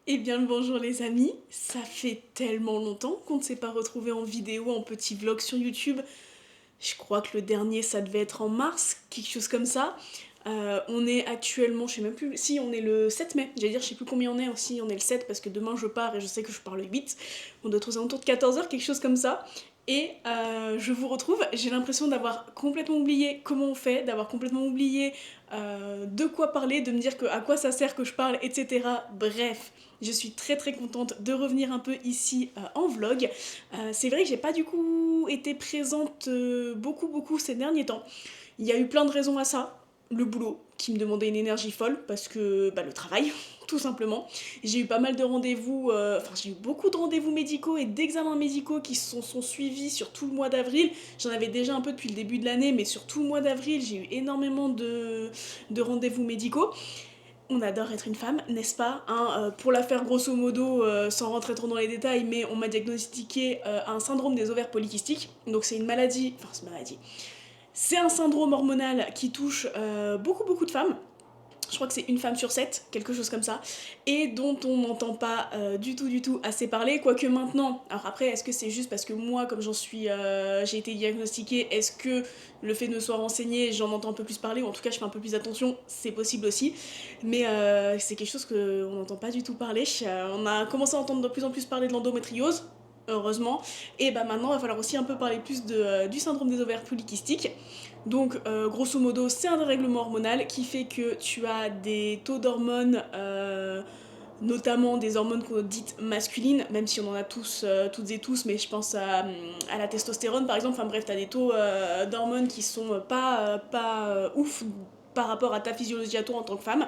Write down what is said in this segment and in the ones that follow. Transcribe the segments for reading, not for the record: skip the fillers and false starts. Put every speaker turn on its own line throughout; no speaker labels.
Eh bien le bonjour les amis, ça fait tellement longtemps qu'on ne s'est pas retrouvés en vidéo, en petit vlog sur YouTube. Je crois que le dernier ça devait être en mars, quelque chose comme ça. On est actuellement, je sais même plus, si on est le 7 mai, j'allais dire je sais plus combien on est aussi, on est le 7 parce que demain je pars et je sais que je pars le 8. On doit être aux alentours de 14h, quelque chose comme ça. Et je vous retrouve, j'ai l'impression d'avoir complètement oublié comment on fait, d'avoir complètement oublié de quoi parler, de me dire à quoi ça sert que je parle, etc. Bref, je suis très très contente de revenir un peu ici en vlog. C'est vrai que j'ai pas du coup été présente beaucoup ces derniers temps. Il y a eu plein de raisons à ça. Le boulot, qui me demandait une énergie folle, parce que le travail, tout simplement. J'ai eu pas mal de rendez-vous, j'ai eu beaucoup de rendez-vous médicaux et d'examens médicaux qui sont suivis sur tout le mois d'avril. J'en avais déjà un peu depuis le début de l'année, mais sur tout le mois d'avril, j'ai eu énormément de rendez-vous médicaux. On adore être une femme, n'est-ce pas hein, pour la faire grosso modo, sans rentrer trop dans les détails, mais on m'a diagnostiqué un syndrome des ovaires polykystiques. Donc c'est une maladie, c'est un syndrome hormonal qui touche beaucoup de femmes. Je crois que c'est une femme sur 7, quelque chose comme ça, et dont on n'entend pas du tout assez parler, quoique maintenant, alors après, est-ce que c'est juste parce que moi, comme j'ai été diagnostiquée, est-ce que le fait de me soit renseignée, j'en entends un peu plus parler, ou en tout cas je fais un peu plus attention, c'est possible aussi, mais c'est quelque chose qu'on n'entend pas du tout parler. On a commencé à entendre de plus en plus parler de l'endométriose, heureusement, et bah maintenant il va falloir aussi un peu parler plus du syndrome des ovaires polykystiques. Donc, grosso modo, c'est un dérèglement hormonal qui fait que tu as des taux d'hormones, notamment des hormones dites masculines, même si on en a tous, toutes et tous, mais je pense à la testostérone par exemple. Enfin bref, tu as des taux d'hormones qui sont pas ouf par rapport à ta physiologie à toi en tant que femme.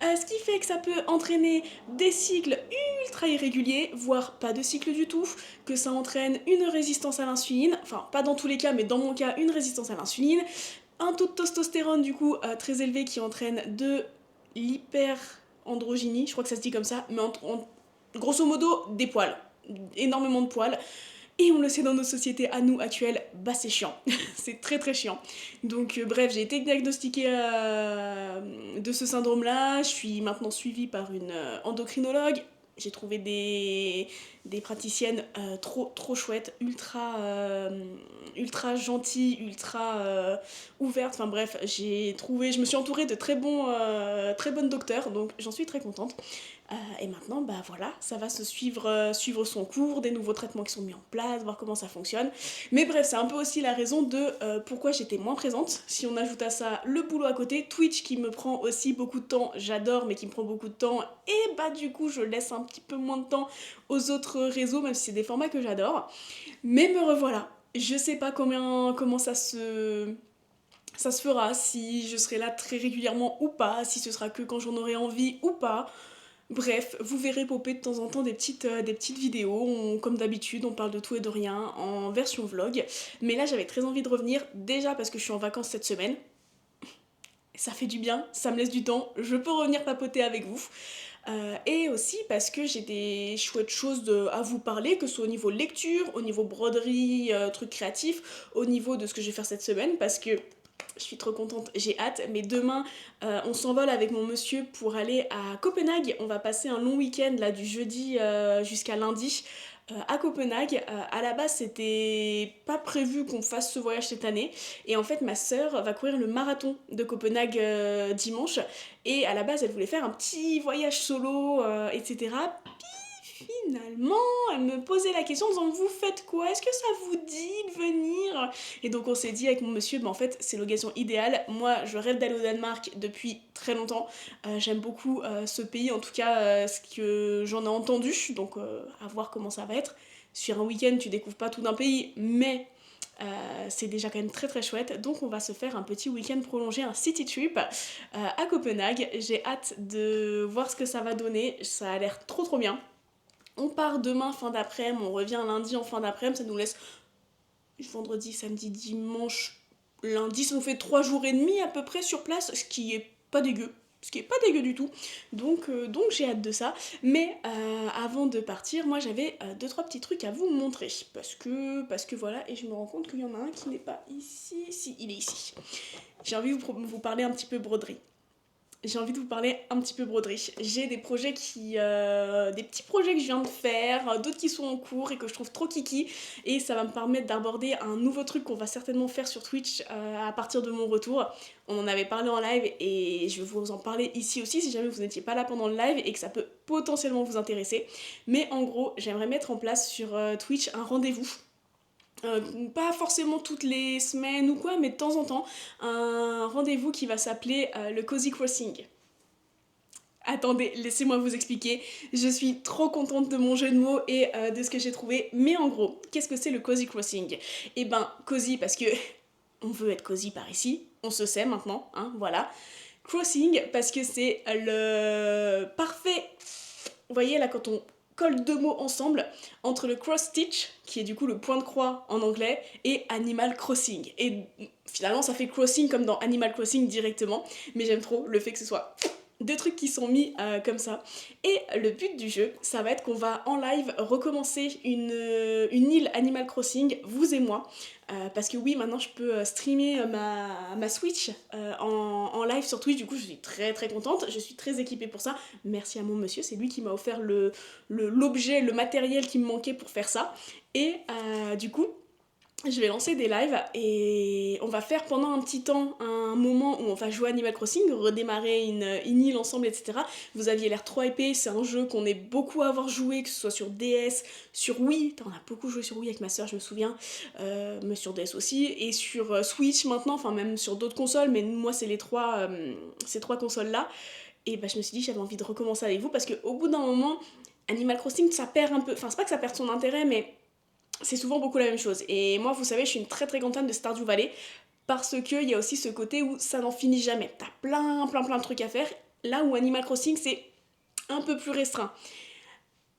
Ce qui fait que ça peut entraîner des cycles ultra irréguliers, voire pas de cycle du tout, que ça entraîne une résistance à l'insuline, enfin pas dans tous les cas, mais dans mon cas, une résistance à l'insuline, un taux de testostérone du coup très élevé qui entraîne de l'hyperandrogynie, je crois que ça se dit comme ça, mais grosso modo des poils, énormément de poils. Et on le sait dans nos sociétés à nous actuelles, bah c'est chiant, c'est très très chiant. Donc bref, j'ai été diagnostiquée de ce syndrome-là, je suis maintenant suivie par une endocrinologue, j'ai trouvé des praticiennes trop chouettes, ultra gentilles, ultra ouvertes, enfin bref, je me suis entourée de très bonnes docteurs, donc j'en suis très contente. Et maintenant, bah voilà, ça va suivre son cours, des nouveaux traitements qui sont mis en place, voir comment ça fonctionne. Mais bref, c'est un peu aussi la raison de pourquoi j'étais moins présente. Si on ajoute à ça le boulot à côté, Twitch qui me prend aussi beaucoup de temps, j'adore, mais qui me prend beaucoup de temps, et bah du coup, je laisse un petit peu moins de temps aux autres réseaux, même si c'est des formats que j'adore. Mais me revoilà. Je sais pas comment ça se fera, si je serai là très régulièrement ou pas, si ce sera que quand j'en aurai envie ou pas. Bref, vous verrez popper de temps en temps des petites vidéos. Comme d'habitude, on parle de tout et de rien en version vlog. Mais là, j'avais très envie de revenir, déjà parce que je suis en vacances cette semaine. Ça fait du bien, ça me laisse du temps, je peux revenir papoter avec vous. Et aussi parce que j'ai des chouettes choses à vous parler, que ce soit au niveau lecture, au niveau broderie, trucs créatifs, au niveau de ce que je vais faire cette semaine, parce que je suis trop contente, j'ai hâte. Mais demain, on s'envole avec mon monsieur pour aller à Copenhague. On va passer un long week-end là du jeudi jusqu'à lundi à Copenhague. À la base, c'était pas prévu qu'on fasse ce voyage cette année. Et en fait, ma sœur va courir le marathon de Copenhague dimanche. Et à la base, elle voulait faire un petit voyage solo, etc. Finalement, elle me posait la question en disant vous faites quoi? Est-ce que ça vous dit de venir? Et donc on s'est dit avec mon monsieur, en fait c'est l'occasion idéale. Moi je rêve d'aller au Danemark depuis très longtemps. J'aime beaucoup ce pays, en tout cas ce que j'en ai entendu. Donc à voir comment ça va être. Sur un week-end tu découvres pas tout d'un pays, mais c'est déjà quand même très chouette. Donc on va se faire un petit week-end prolongé, un city trip à Copenhague. J'ai hâte de voir ce que ça va donner. Ça a l'air trop bien. On part demain fin d'après-midi, on revient lundi en fin d'après-midi, ça nous laisse vendredi, samedi, dimanche, lundi, ça nous fait 3 jours et demi à peu près sur place, ce qui est pas dégueu. Ce qui est pas dégueu du tout. Donc j'ai hâte de ça. Mais avant de partir, moi j'avais deux trois petits trucs à vous montrer. Parce que voilà, et je me rends compte qu'il y en a un qui n'est pas ici. Si, il est ici. J'ai envie de vous parler un petit peu broderie. j'ai envie de vous parler un petit peu broderie. J'ai des projets des petits projets que je viens de faire, d'autres qui sont en cours et que je trouve trop kiki. Et ça va me permettre d'aborder un nouveau truc qu'on va certainement faire sur Twitch à partir de mon retour. On en avait parlé en live et je vais vous en parler ici aussi si jamais vous n'étiez pas là pendant le live et que ça peut potentiellement vous intéresser. Mais en gros, j'aimerais mettre en place sur Twitch un rendez-vous. Pas forcément toutes les semaines ou quoi, mais de temps en temps, un rendez-vous qui va s'appeler le Cozy Crossing. Attendez, laissez-moi vous expliquer. Je suis trop contente de mon jeu de mots et de ce que j'ai trouvé. Mais en gros, qu'est-ce que c'est le Cozy Crossing? Eh ben, cozy parce que on veut être cozy par ici, on se sait maintenant, hein, voilà. Crossing parce que c'est le parfait. Vous voyez là quand on colle deux mots ensemble entre le cross stitch qui est du coup le point de croix en anglais et Animal Crossing. Et finalement ça fait crossing comme dans Animal Crossing directement, mais j'aime trop le fait que ce soit deux trucs qui sont mis comme ça. Et le but du jeu, ça va être qu'on va en live recommencer une île Animal Crossing, vous et moi. Parce que oui, maintenant je peux streamer ma Switch en live sur Twitch. Du coup, je suis très très contente. Je suis très équipée pour ça. Merci à mon monsieur, c'est lui qui m'a offert l'objet, le matériel qui me manquait pour faire ça. Et du coup, je vais lancer des lives et on va faire pendant un petit temps un moment où on va jouer à Animal Crossing, redémarrer une île ensemble, etc. Vous aviez l'air trop épais, c'est un jeu qu'on est beaucoup à avoir joué, que ce soit sur DS, sur Wii, on a beaucoup joué sur Wii avec ma soeur, je me souviens, mais sur DS aussi, et sur Switch maintenant, enfin même sur d'autres consoles, mais moi c'est ces trois consoles-là. Et bah, je me suis dit j'avais envie de recommencer avec vous parce qu'au bout d'un moment, Animal Crossing ça perd un peu, enfin c'est pas que ça perd son intérêt, mais c'est souvent beaucoup la même chose. Et moi, vous savez, je suis une très très grande fan de Stardew Valley parce qu'il y a aussi ce côté où ça n'en finit jamais. T'as plein de trucs à faire. Là où Animal Crossing, c'est un peu plus restreint.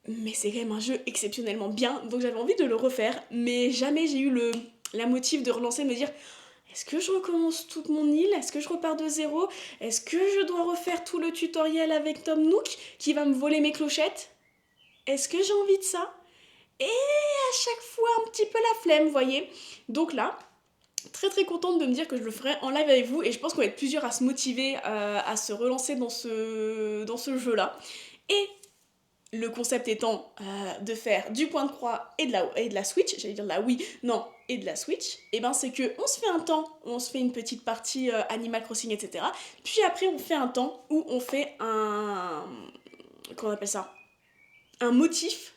Mais c'est quand même un jeu exceptionnellement bien, donc j'avais envie de le refaire. Mais jamais j'ai eu la motive de relancer, de me dire est-ce que je recommence toute mon île? Est-ce que je repars de zéro? Est-ce que je dois refaire tout le tutoriel avec Tom Nook qui va me voler mes clochettes? Est-ce que j'ai envie de ça? Et à chaque fois un petit peu la flemme, vous voyez. Donc là, très très contente de me dire que je le ferai en live avec vous et je pense qu'on va être plusieurs à se motiver à se relancer dans ce jeu-là. Et le concept étant de faire du point de croix et de la Switch, j'allais dire la Wii, non, et de la Switch, et ben c'est que on se fait un temps où on se fait une petite partie Animal Crossing, etc. Puis après on fait un temps où on fait comment on appelle ça? Un motif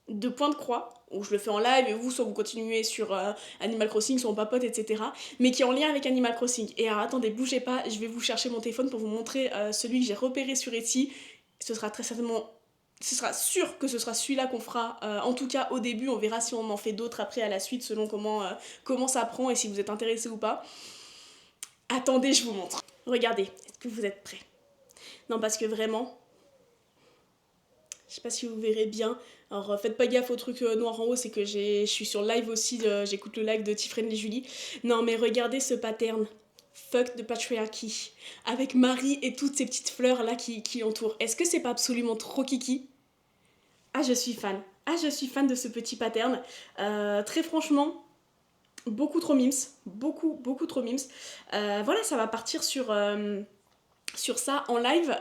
de point de croix, où je le fais en live et vous, soit vous continuez sur Animal Crossing, soit on papote, etc. Mais qui est en lien avec Animal Crossing. Et alors attendez, bougez pas, je vais vous chercher mon téléphone pour vous montrer celui que j'ai repéré sur Etsy. Ce sera très certainement, ce sera sûr que ce sera celui-là qu'on fera, en tout cas au début, on verra si on en fait d'autres après à la suite, selon comment ça prend et si vous êtes intéressé ou pas. Attendez, je vous montre. Regardez, est-ce que vous êtes prêts? Non, parce que vraiment, je sais pas si vous verrez bien. Alors faites pas gaffe au truc noir en haut, c'est que je suis sur live aussi, j'écoute le live de Tiffany et Julie. Non mais regardez ce pattern. Fuck the patriarchy. Avec Marie et toutes ces petites fleurs là qui entourent. Est-ce que c'est pas absolument trop kiki? Ah je suis fan. Ah je suis fan de ce petit pattern. Très franchement, beaucoup trop mimes. Beaucoup trop mimes. Voilà, ça va partir sur ça en live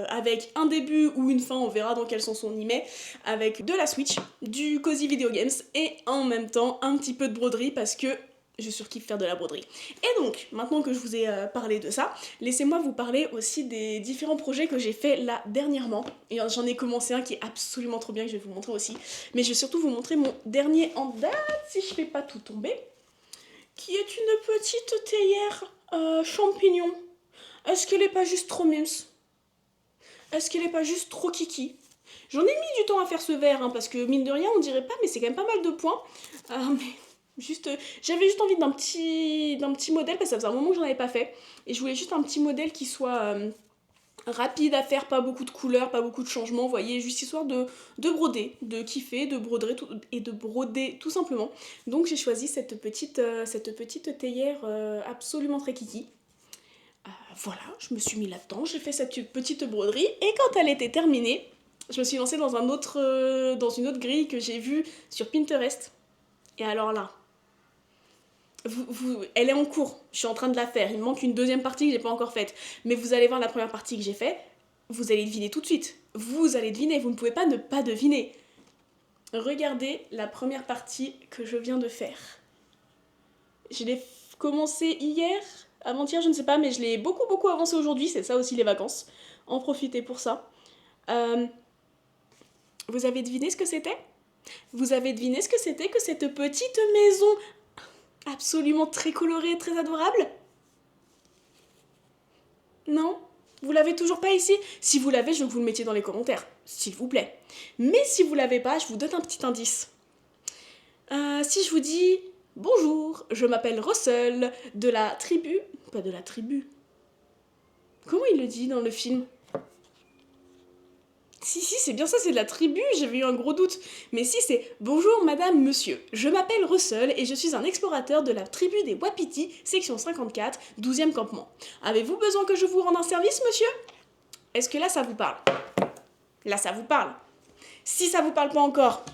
avec un début ou une fin, on verra dans quel sens on y met, avec de la Switch, du Cozy Video Games et en même temps un petit peu de broderie parce que je surkiffe faire de la broderie. Et donc, maintenant que je vous ai parlé de ça, laissez-moi vous parler aussi des différents projets que j'ai fait là dernièrement. Et j'en ai commencé un qui est absolument trop bien que je vais vous montrer aussi. Mais je vais surtout vous montrer mon dernier en date, si je fais pas tout tomber, qui est une petite théière champignon. Est-ce qu'elle est pas juste trop mimes? Est-ce qu'elle est pas juste trop kiki? J'en ai mis du temps à faire ce verre, hein, parce que mine de rien, on dirait pas, mais c'est quand même pas mal de points. Mais juste, j'avais juste envie d'un petit modèle, parce que ça faisait un moment que j'en avais pas fait. Et je voulais juste un petit modèle qui soit rapide à faire, pas beaucoup de couleurs, pas beaucoup de changements, vous voyez, juste histoire de broder, de kiffer, de broder et de broder tout simplement. Donc j'ai choisi cette petite théière absolument très kiki. Voilà, je me suis mis là-dedans, j'ai fait cette petite broderie et quand elle était terminée, je me suis lancée dans dans une autre grille que j'ai vue sur Pinterest. Et alors là, Elle est en cours, je suis en train de la faire. Il me manque une deuxième partie que j'ai pas encore faite. Mais vous allez voir la première partie que j'ai faite, vous allez deviner tout de suite. Vous allez deviner, vous ne pouvez pas ne pas deviner. Regardez la première partie que je viens de faire. Je l'ai commencé hier, avant-hier, je ne sais pas, mais je l'ai beaucoup avancé aujourd'hui. C'est ça aussi les vacances. En profitez pour ça. Vous avez deviné ce que c'était? Vous avez deviné ce que c'était que cette petite maison absolument très colorée, très adorable? Non? Vous l'avez toujours pas ici? Si vous l'avez, je veux que vous le mettiez dans les commentaires, s'il vous plaît. Mais si vous l'avez pas, je vous donne un petit indice. Si je vous dis bonjour, je m'appelle Russell de la tribu, pas de la tribu. Comment il le dit dans le film? Si, c'est bien ça, c'est de la tribu, j'avais eu un gros doute. Mais si, c'est bonjour madame, monsieur. Je m'appelle Russell et je suis un explorateur de la tribu des Wapiti, section 54, 12e campement. Avez-vous besoin que je vous rende un service, monsieur? Est-ce que là, ça vous parle? Là, ça vous parle. Si ça vous parle pas encore,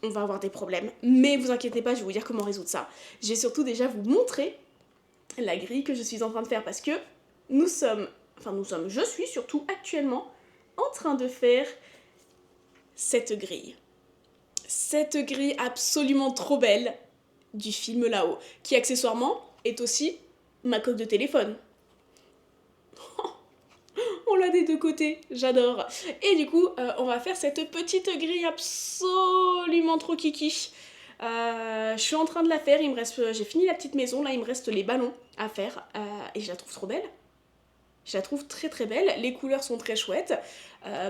on va avoir des problèmes. Mais vous inquiétez pas, je vais vous dire comment résoudre ça. Je vais surtout déjà vous montrer la grille que je suis en train de faire parce que je suis surtout actuellement en train de faire cette grille. Cette grille absolument trop belle du film Là-haut, qui accessoirement est aussi ma coque de téléphone. On l'a des deux côtés, j'adore. Et du coup, on va faire cette petite grille absolument trop kiki. Je suis en train de la faire, j'ai fini la petite maison, là il me reste les ballons à faire, et je la trouve trop belle. Je la trouve très très belle, les couleurs sont très chouettes.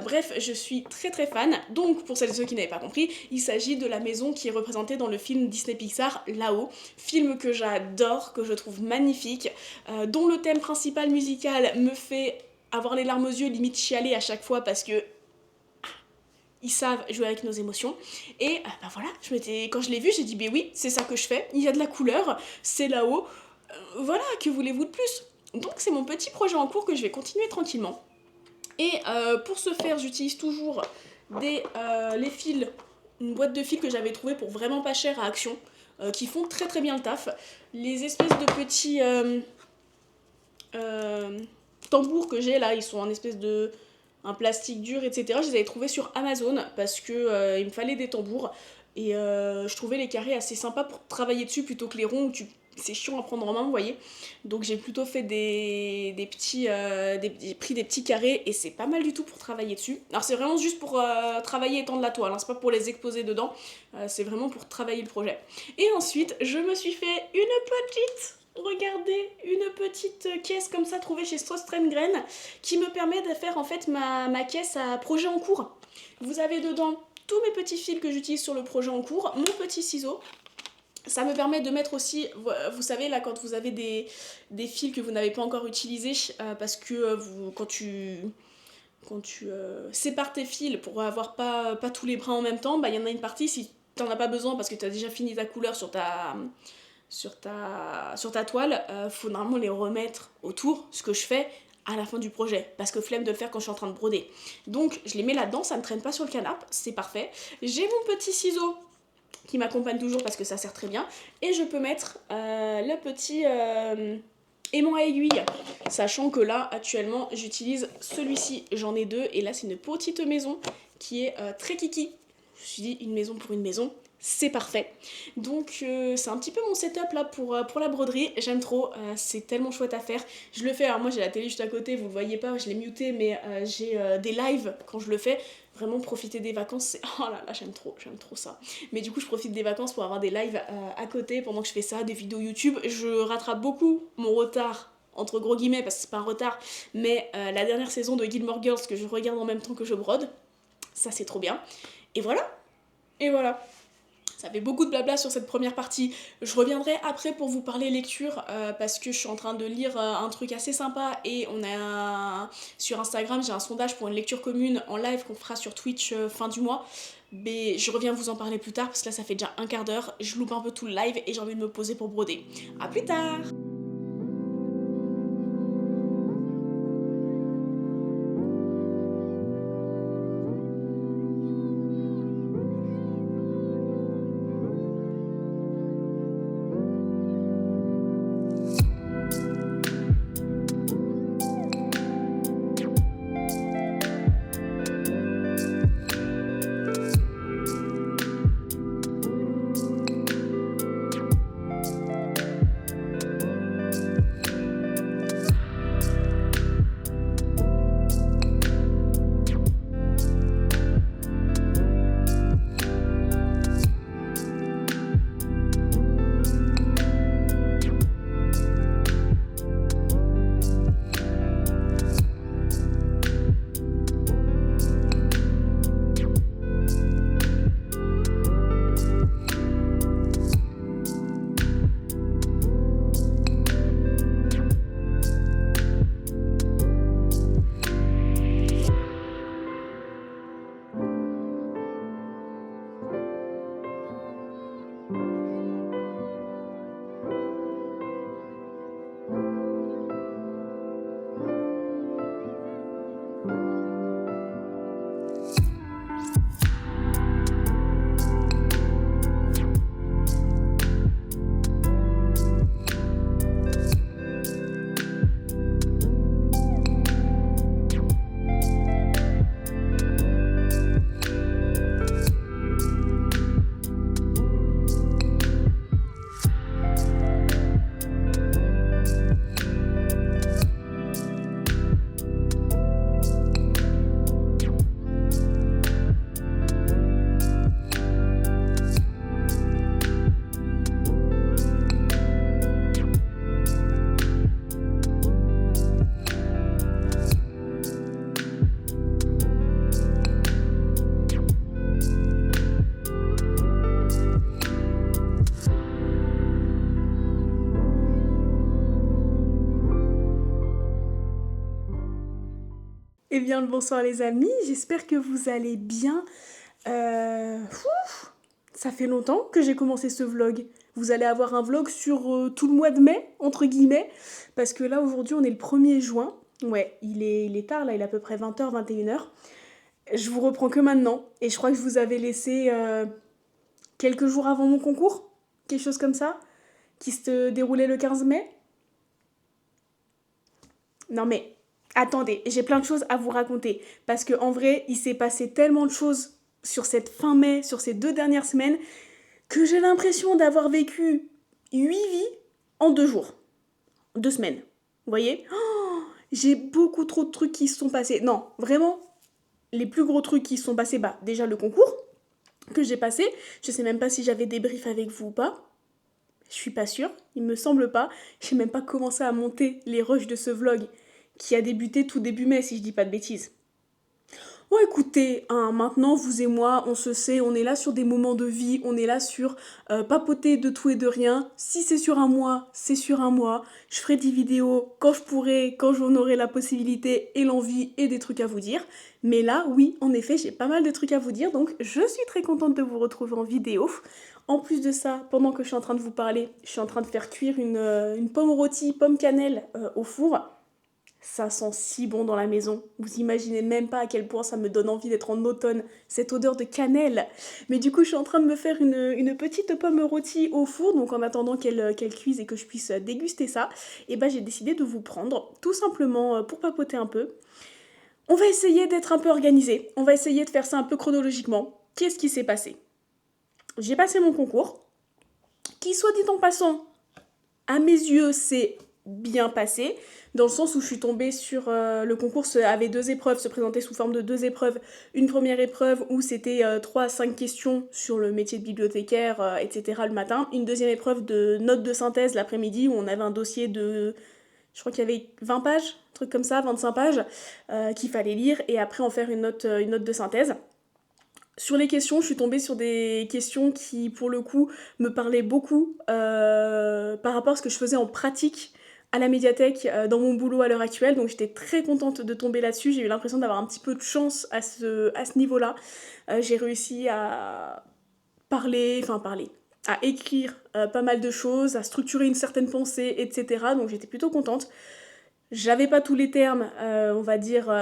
Bref, je suis très très fan. Donc, pour celles et ceux qui n'avaient pas compris, il s'agit de la maison qui est représentée dans le film Disney Pixar Là-haut. Film que j'adore, que je trouve magnifique, dont le thème principal musical me fait avoir les larmes aux yeux, limite chialer à chaque fois parce que ils savent jouer avec nos émotions. Et bah voilà, quand je l'ai vu, j'ai dit, bah oui, c'est ça que je fais. Il y a de la couleur, c'est Là-haut. Voilà, que voulez-vous de plus? Donc c'est mon petit projet en cours que je vais continuer tranquillement. Et pour ce faire, j'utilise toujours les fils, une boîte de fils que j'avais trouvée pour vraiment pas cher à Action, qui font très très bien le taf. Les espèces de petits tambours que j'ai là, ils sont en espèce de un plastique dur, etc. Je les avais trouvés sur Amazon parce que il me fallait des tambours. Et je trouvais les carrés assez sympas pour travailler dessus plutôt que les ronds où c'est chiant à prendre en main, vous voyez. Donc j'ai plutôt fait j'ai pris des petits carrés et c'est pas mal du tout pour travailler dessus. Alors c'est vraiment juste pour travailler et tendre la toile, hein, c'est pas pour les exposer dedans, c'est vraiment pour travailler le projet. Et ensuite, je me suis fait regardez, une petite caisse comme ça trouvée chez Strauss Green qui me permet de faire en fait ma caisse à projet en cours. Vous avez dedans tous mes petits fils que j'utilise sur le projet en cours, mon petit ciseau. Ça me permet de mettre aussi, vous savez là quand vous avez des fils que vous n'avez pas encore utilisés, parce que quand tu sépares tes fils pour avoir pas tous les brins en même temps, bah il y en a une partie, si t'en as pas besoin parce que t'as déjà fini ta couleur sur ta toile, faut normalement les remettre autour, ce que je fais à la fin du projet, parce que flemme de le faire quand je suis en train de broder. Donc je les mets là-dedans, ça ne traîne pas sur le canapé, c'est parfait. J'ai mon petit ciseau qui m'accompagne toujours parce que ça sert très bien, et je peux mettre le petit aimant à aiguille, sachant que là actuellement j'utilise celui-ci, j'en ai deux, et là c'est une petite maison qui est très kiki. Je me suis dit, une maison pour une maison, c'est parfait. Donc c'est un petit peu mon setup là pour la broderie, j'aime trop, c'est tellement chouette à faire. Je le fais, alors moi j'ai la télé juste à côté, vous le voyez pas, je l'ai muté, mais j'ai des lives quand je le fais. Vraiment profiter des vacances, c'est... Oh là là, j'aime trop ça. Mais du coup, je profite des vacances pour avoir des lives à côté pendant que je fais ça, des vidéos YouTube. Je rattrape beaucoup mon retard, entre gros guillemets, parce que c'est pas un retard, mais la dernière saison de Gilmore Girls que je regarde en même temps que je brode. Ça, c'est trop bien. Et voilà. Et voilà. Ça fait beaucoup de blabla sur cette première partie. Je reviendrai après pour vous parler lecture parce que je suis en train de lire un truc assez sympa et sur Instagram j'ai un sondage pour une lecture commune en live qu'on fera sur Twitch fin du mois. Mais je reviens vous en parler plus tard parce que là ça fait déjà un quart d'heure, je loupe un peu tout le live et j'ai envie de me poser pour broder. A plus tard! bien le bonsoir les amis, j'espère que vous allez bien. Ça fait longtemps que j'ai commencé ce vlog. Vous allez avoir un vlog sur tout le mois de mai, entre guillemets, parce que là aujourd'hui on est le 1er juin. Ouais, il est tard là, il est à peu près 20h, 21h. Je vous reprends que maintenant, et je crois que je vous avais laissé quelques jours avant mon concours, quelque chose comme ça, qui se déroulait le 15 mai. Non mais, attendez, j'ai plein de choses à vous raconter. Parce qu'en vrai, il s'est passé tellement de choses sur cette fin mai, sur ces 2 dernières semaines, que j'ai l'impression d'avoir vécu 8 vies en 2 jours. 2 semaines. Vous voyez? J'ai beaucoup trop de trucs qui se sont passés. Non, vraiment, les plus gros trucs qui se sont passés, bah déjà le concours que j'ai passé. Je sais même pas si j'avais débrief avec vous ou pas. Je suis pas sûre, il me semble pas. J'ai même pas commencé à monter les rushs de ce vlog qui a débuté tout début mai, si je dis pas de bêtises. Oh écoutez, hein, maintenant vous et moi, on se sait, on est là sur des moments de vie, on est là sur papoter de tout et de rien. Si c'est sur un mois, c'est sur un mois. Je ferai des vidéos quand je pourrai, quand j'en aurai la possibilité et l'envie et des trucs à vous dire. Mais là, oui, en effet, j'ai pas mal de trucs à vous dire, donc je suis très contente de vous retrouver en vidéo. En plus de ça, pendant que je suis en train de vous parler, je suis en train de faire cuire une pomme rôtie, pomme cannelle au four. Ça sent si bon dans la maison. Vous imaginez même pas à quel point ça me donne envie d'être en automne. Cette odeur de cannelle. Mais du coup, je suis en train de me faire une petite pomme rôtie au four. Donc en attendant qu'elle cuise et que je puisse déguster ça, et ben j'ai décidé de vous prendre. Tout simplement pour papoter un peu. On va essayer d'être un peu organisé. On va essayer de faire ça un peu chronologiquement. Qu'est-ce qui s'est passé? J'ai passé mon concours. Qui, soit dit en passant, à mes yeux, c'est bien passé, dans le sens où je suis tombée sur le concours avait 2 épreuves, se présentait sous forme de 2 épreuves. Une première épreuve où c'était 3 à 5 questions sur le métier de bibliothécaire, etc. le matin. Une deuxième épreuve de notes de synthèse l'après-midi, où on avait un dossier de, je crois qu'il y avait 20 pages, un truc comme ça, 25 pages, qu'il fallait lire, et après en faire une note de synthèse. Sur les questions, je suis tombée sur des questions qui, pour le coup, me parlaient beaucoup par rapport à ce que je faisais en pratique à la médiathèque dans mon boulot à l'heure actuelle. Donc j'étais très contente de tomber là-dessus. J'ai eu l'impression d'avoir un petit peu de chance à ce niveau-là. J'ai réussi à à écrire pas mal de choses, à structurer une certaine pensée, etc. Donc j'étais plutôt contente. J'avais pas tous les termes, on va dire...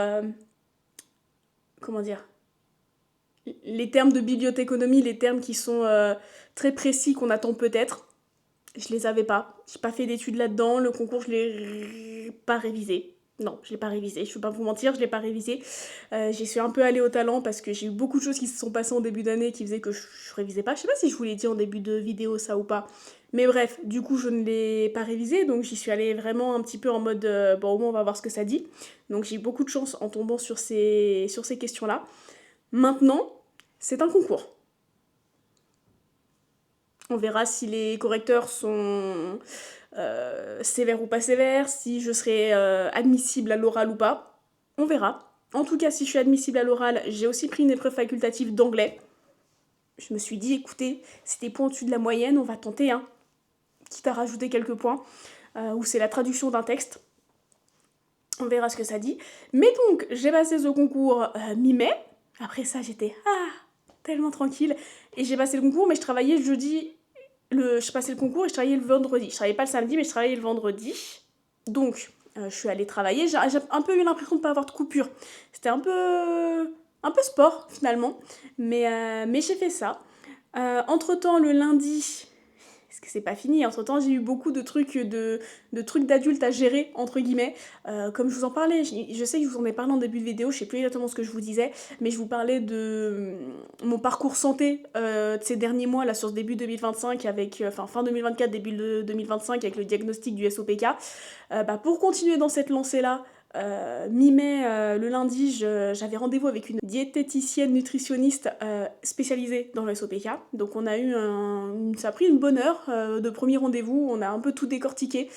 comment dire, les termes de bibliothéconomie, les termes qui sont très précis qu'on attend peut-être, je les avais pas. J'ai pas fait d'études là-dedans. Le concours, je l'ai pas révisé. Non, je l'ai pas révisé. Je vais pas vous mentir, je l'ai pas révisé. J'y suis un peu allée au talent parce que j'ai eu beaucoup de choses qui se sont passées en début d'année qui faisaient que je révisais pas. Je sais pas si je vous l'ai dit en début de vidéo ça ou pas. Mais bref, du coup, je ne l'ai pas révisé. Donc j'y suis allée vraiment un petit peu en mode bon, au moins on va voir ce que ça dit. Donc j'ai eu beaucoup de chance en tombant sur ces questions-là. Maintenant, c'est un concours. On verra si les correcteurs sont sévères ou pas sévères, si je serai admissible à l'oral ou pas. On verra. En tout cas, si je suis admissible à l'oral, j'ai aussi pris une épreuve facultative d'anglais. Je me suis dit, écoutez, si t'es pas au-dessus de la moyenne, on va tenter, hein. Quitte à rajouter quelques points, où c'est la traduction d'un texte. On verra ce que ça dit. Mais donc, j'ai passé ce concours mi-mai. Après ça, j'étais tellement tranquille. Et j'ai passé le concours, mais je travaillais le jeudi. Je passais le concours et je travaillais le vendredi. Je travaillais pas le samedi, mais je travaillais le vendredi. Donc, je suis allée travailler. J'ai un peu eu l'impression de ne pas avoir de coupure. C'était un peu sport, finalement. Mais j'ai fait ça. Entre-temps, le lundi... Parce que c'est pas fini, entre-temps j'ai eu beaucoup de trucs d'adultes à gérer, entre guillemets. Comme je vous en parlais, je sais que je vous en ai parlé en début de vidéo, je sais plus exactement ce que je vous disais, mais je vous parlais de mon parcours santé de ces derniers mois, là sur ce début 2025, avec, fin 2024, début de 2025, avec le diagnostic du SOPK. Pour continuer dans cette lancée-là, mi-mai, le lundi, j'avais rendez-vous avec une diététicienne nutritionniste spécialisée dans le SOPK. Donc on a eu ça a pris une bonne heure de premier rendez-vous, on a un peu tout décortiqué,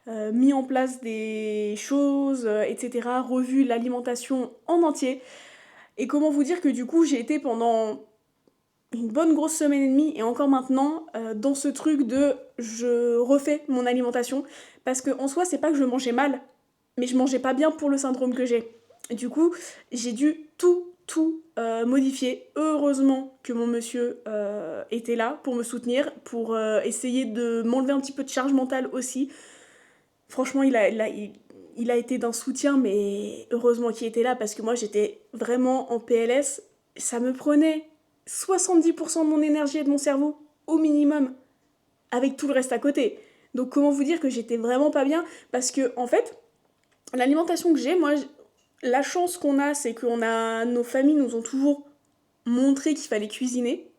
mis en place des choses, etc., revu l'alimentation en entier. Et comment vous dire que du coup j'ai été pendant une bonne grosse semaine et demie, et encore maintenant, dans ce truc de je refais mon alimentation, parce que en soi c'est pas que je mangeais mal, mais je mangeais pas bien pour le syndrome que j'ai. Du coup, j'ai dû tout modifier. Heureusement que mon monsieur était là pour me soutenir, pour essayer de m'enlever un petit peu de charge mentale aussi. Franchement, il a été d'un soutien, mais heureusement qu'il était là parce que moi j'étais vraiment en PLS. Ça me prenait 70% de mon énergie et de mon cerveau, au minimum, avec tout le reste à côté. Donc comment vous dire que j'étais vraiment pas bien. Parce que en fait, l'alimentation que j'ai, moi, la chance qu'on a, c'est qu'on a, nos familles nous ont toujours montré qu'il fallait cuisiner.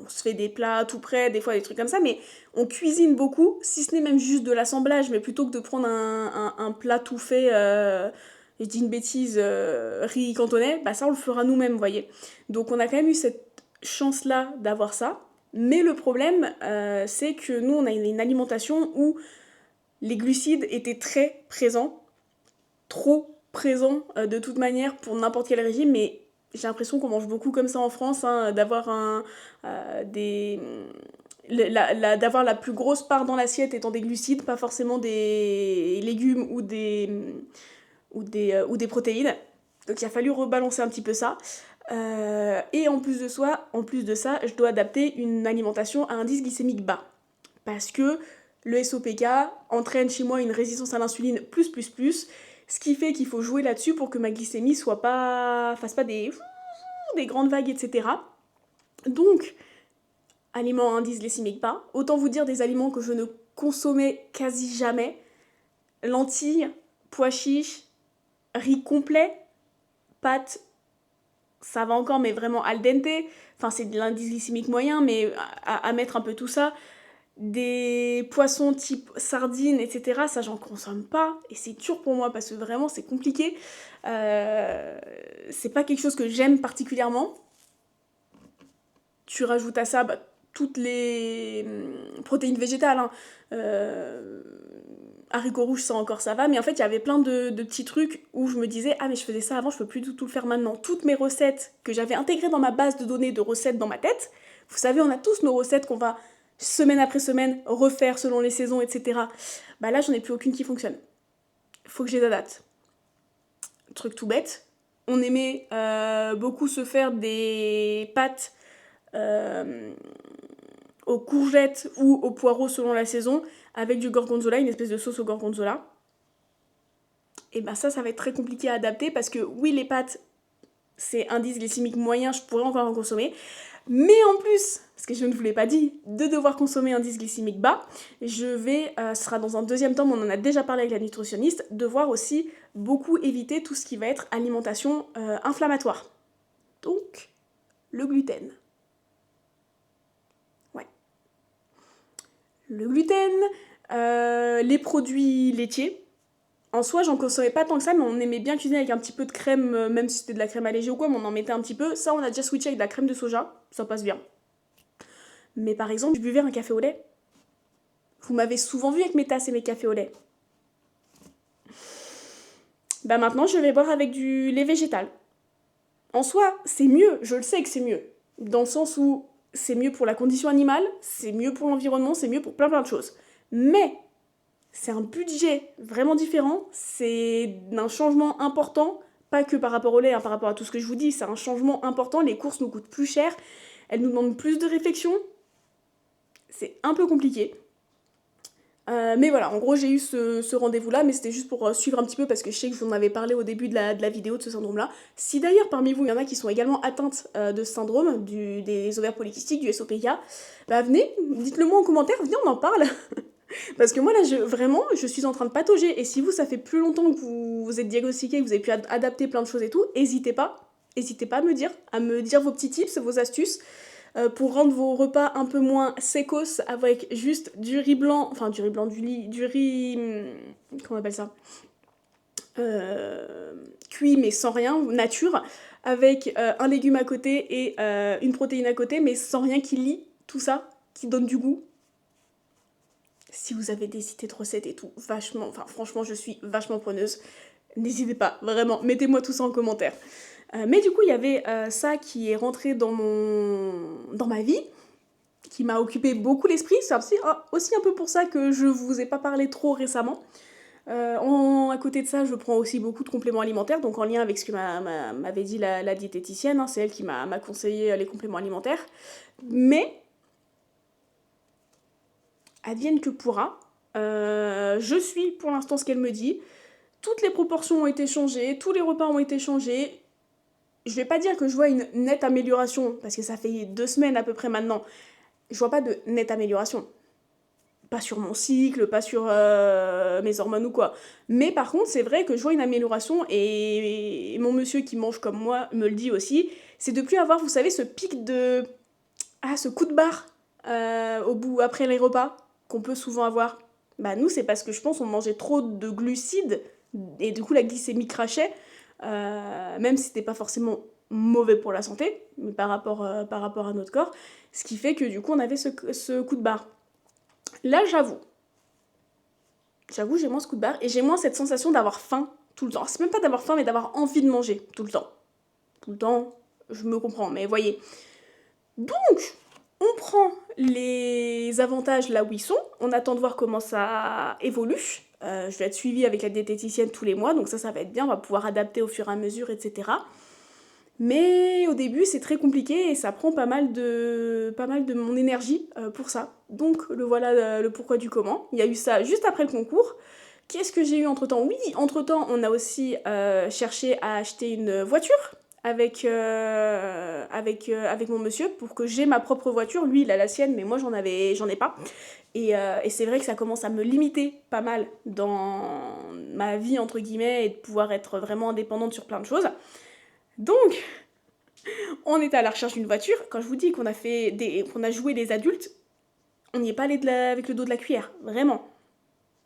On se fait des plats tout prêts, des fois des trucs comme ça, mais on cuisine beaucoup, si ce n'est même juste de l'assemblage, mais plutôt que de prendre un plat tout fait, je dis une bêtise, riz cantonais, bah ça on le fera nous-mêmes, vous voyez. Donc on a quand même eu cette chance-là d'avoir ça, mais le problème, c'est que nous on a une alimentation où les glucides étaient très présents, trop présents de toute manière pour n'importe quel régime, mais j'ai l'impression qu'on mange beaucoup comme ça en France, hein, d'avoir des d'avoir la plus grosse part dans l'assiette étant des glucides, pas forcément des légumes ou des protéines. Donc il a fallu rebalancer un petit peu ça. Et en plus de ça, je dois adapter une alimentation à indice glycémique bas. Parce que le SOPK entraîne chez moi une résistance à l'insuline plus, ce qui fait qu'il faut jouer là-dessus pour que ma glycémie fasse pas des grandes vagues, etc. Donc, aliments à indice glycémique bas, autant vous dire des aliments que je ne consommais quasi jamais, lentilles, pois chiches, riz complet, pâtes, ça va encore, mais vraiment al dente, enfin c'est de l'indice glycémique moyen, mais à mettre un peu tout ça, des poissons type sardines, etc., ça j'en consomme pas, et c'est dur pour moi parce que vraiment c'est compliqué. C'est pas quelque chose que j'aime particulièrement. Tu rajoutes à ça toutes les protéines végétales, hein. Euh, Haricots rouges, ça encore ça va, mais en fait il y avait plein de petits trucs où je me disais ah mais je faisais ça avant, je peux plus du tout le faire maintenant. Toutes mes recettes que j'avais intégrées dans ma base de données de recettes dans ma tête, vous savez on a tous nos recettes qu'on va semaine après semaine refaire selon les saisons, etc. Bah là j'en ai plus aucune qui fonctionne. Faut que je les adapte. Truc tout bête, on aimait beaucoup se faire des pâtes euh, aux courgettes ou aux poireaux selon la saison, avec du gorgonzola, une espèce de sauce au gorgonzola. Et ben ça va être très compliqué à adapter parce que oui, les pâtes, c'est indice glycémique moyen, je pourrais encore en consommer. Mais en plus, ce que je ne vous l'ai pas dit, de devoir consommer un indice glycémique bas, ce sera dans un deuxième temps, mais on en a déjà parlé avec la nutritionniste, devoir aussi beaucoup éviter tout ce qui va être alimentation inflammatoire. Donc, le gluten. Ouais. Le gluten, les produits laitiers. En soi, j'en consommais pas tant que ça, mais on aimait bien cuisiner avec un petit peu de crème, même si c'était de la crème allégée ou quoi, mais on en mettait un petit peu. Ça, on a déjà switché avec de la crème de soja, ça passe bien. Mais par exemple, je buvais un café au lait. Vous m'avez souvent vu avec mes tasses et mes cafés au lait. Bah maintenant, je vais boire avec du lait végétal. En soi, c'est mieux, je le sais que c'est mieux. Dans le sens où c'est mieux pour la condition animale, c'est mieux pour l'environnement, c'est mieux pour plein de choses. Mais c'est un budget vraiment différent, c'est un changement important, pas que par rapport au lait, hein, par rapport à tout ce que je vous dis, c'est un changement important, les courses nous coûtent plus cher, elles nous demandent plus de réflexion, c'est un peu compliqué. Mais voilà, en gros j'ai eu ce rendez-vous-là, mais c'était juste pour suivre un petit peu parce que je sais que je vous en avais parlé au début de la vidéo de ce syndrome-là. Si d'ailleurs parmi vous il y en a qui sont également atteintes de ce syndrome, des ovaires polykystiques, du SOPK, bah venez, dites-le moi en commentaire, venez on en parle. Parce que moi là, vraiment, je suis en train de patauger. Et si vous, ça fait plus longtemps que vous êtes diagnostiqué, que vous avez pu adapter plein de choses et tout, n'hésitez pas. N'hésitez pas à me dire vos petits tips, vos astuces pour rendre vos repas un peu moins sécos avec juste du riz blanc, enfin du riz blanc, du riz, comment on appelle ça, cuit mais sans rien, nature, avec un légume à côté et une protéine à côté, mais sans rien qui lie tout ça, qui donne du goût. Si vous avez des idées de recettes et tout, vachement, enfin franchement je suis vachement preneuse. N'hésitez pas, vraiment, mettez-moi tout ça en commentaire. Mais du coup il y avait ça qui est rentré dans ma vie, qui m'a occupé beaucoup l'esprit. C'est aussi un peu pour ça que je vous ai pas parlé trop récemment. À côté de ça, je prends aussi beaucoup de compléments alimentaires, donc en lien avec ce que m'avait dit la diététicienne, hein, c'est elle qui m'a conseillé les compléments alimentaires. Mais, advienne que pourra, je suis pour l'instant ce qu'elle me dit. Toutes les proportions ont été changées, tous les repas ont été changés. Je vais pas dire que je vois une nette amélioration, parce que ça fait 2 semaines à peu près maintenant. Je vois pas de nette amélioration. Pas sur mon cycle, pas sur mes hormones ou quoi. Mais par contre, c'est vrai que je vois une amélioration et mon monsieur qui mange comme moi me le dit aussi, c'est de plus avoir, vous savez, ce pic de... Ah, ce coup de barre au bout, après les repas, qu'on peut souvent avoir. Bah nous, c'est parce que je pense qu'on mangeait trop de glucides et du coup la glycémie crachait, même si c'était pas forcément mauvais pour la santé, mais par rapport à notre corps, ce qui fait que du coup on avait ce coup de barre. Là, j'avoue, j'ai moins ce coup de barre et j'ai moins cette sensation d'avoir faim tout le temps. C'est même pas d'avoir faim, mais d'avoir envie de manger tout le temps. Tout le temps, je me comprends, mais voyez. Donc, on prend les avantages là où ils sont, on attend de voir comment ça évolue. Je vais être suivie avec la diététicienne tous les mois, donc ça va être bien, on va pouvoir adapter au fur et à mesure, etc. Mais au début, c'est très compliqué et ça prend pas mal de mon énergie pour ça. Donc le voilà le pourquoi du comment. Il y a eu ça juste après le concours. Qu'est-ce que j'ai eu entre-temps? Oui, entre-temps, on a aussi cherché à acheter une voiture avec mon monsieur pour que j'ai ma propre voiture. Lui, il a la sienne, mais moi, j'en ai pas. Et c'est vrai que ça commence à me limiter pas mal dans ma vie, entre guillemets, et de pouvoir être vraiment indépendante sur plein de choses. Donc, on était à la recherche d'une voiture. Quand je vous dis qu'on a joué des adultes, on n'y est pas allé avec le dos de la cuillère, vraiment.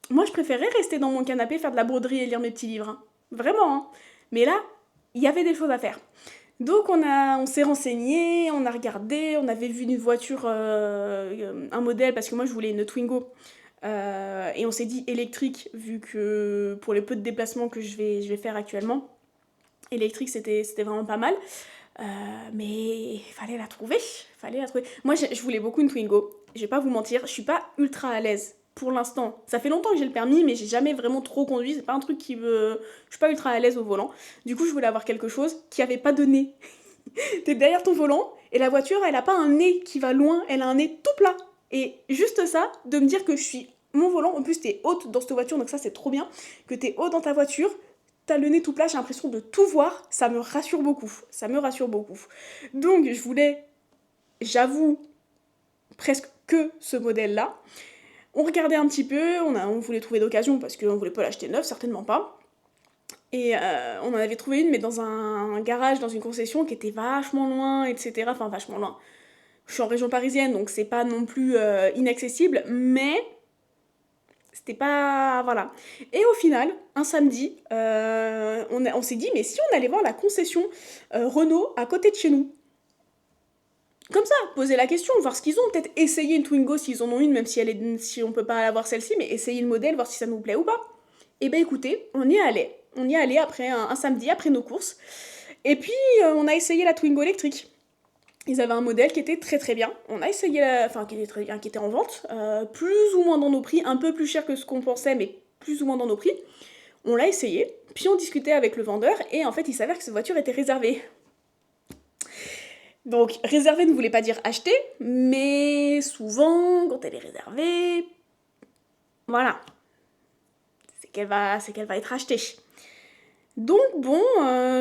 Moi, je préférais rester dans mon canapé, faire de la broderie et lire mes petits livres, hein. Vraiment, hein. Mais là, il y avait des choses à faire. Donc on s'est renseigné, on a regardé, on avait vu une voiture, un modèle, parce que moi je voulais une Twingo. Et on s'est dit électrique, vu que pour les peu de déplacements que je vais faire actuellement, électrique c'était vraiment pas mal. Mais il fallait la trouver, fallait la trouver. Moi, je voulais beaucoup une Twingo. Je vais pas vous mentir, je suis pas ultra à l'aise pour l'instant. Ça fait longtemps que j'ai le permis, mais j'ai jamais vraiment trop conduit. C'est pas un truc qui me... Je suis pas ultra à l'aise au volant. Du coup, je voulais avoir quelque chose qui avait pas de nez. T'es derrière ton volant, et la voiture, elle a pas un nez qui va loin, elle a un nez tout plat. Et juste ça, de me dire que je suis... Mon volant, en plus, t'es haute dans cette voiture, donc ça, c'est trop bien. Que t'es haute dans ta voiture, t'as le nez tout plat, j'ai l'impression de tout voir, ça me rassure beaucoup. Ça me rassure beaucoup. Donc, je voulais, j'avoue, presque que ce modèle-là. On regardait un petit peu, on voulait trouver d'occasion parce qu'on voulait pas l'acheter neuf, certainement pas. Et on en avait trouvé une, mais dans un garage, dans une concession qui était vachement loin, etc. Enfin, vachement loin. Je suis en région parisienne, donc c'est pas non plus inaccessible, mais c'était pas... Voilà. Et au final, un samedi, on s'est dit, mais si on allait voir la concession Renault à côté de chez nous? Comme ça, poser la question, voir ce qu'ils ont, peut-être essayer une Twingo s'ils en ont une, même si on peut pas avoir celle-ci, mais essayer le modèle, voir si ça nous plaît ou pas. Et ben écoutez, on y est allé. On y est allé après un samedi, après nos courses. Et puis, on a essayé la Twingo électrique. Ils avaient un modèle qui était très très bien. On a essayé enfin, qui était très bien, qui était en vente, plus ou moins dans nos prix, un peu plus cher que ce qu'on pensait, mais plus ou moins dans nos prix. On l'a essayé, puis on discutait avec le vendeur, et en fait, il s'avère que cette voiture était réservée. Donc, réservée ne voulait pas dire acheter, mais souvent, quand elle est réservée, voilà, c'est qu'elle va être achetée. Donc bon,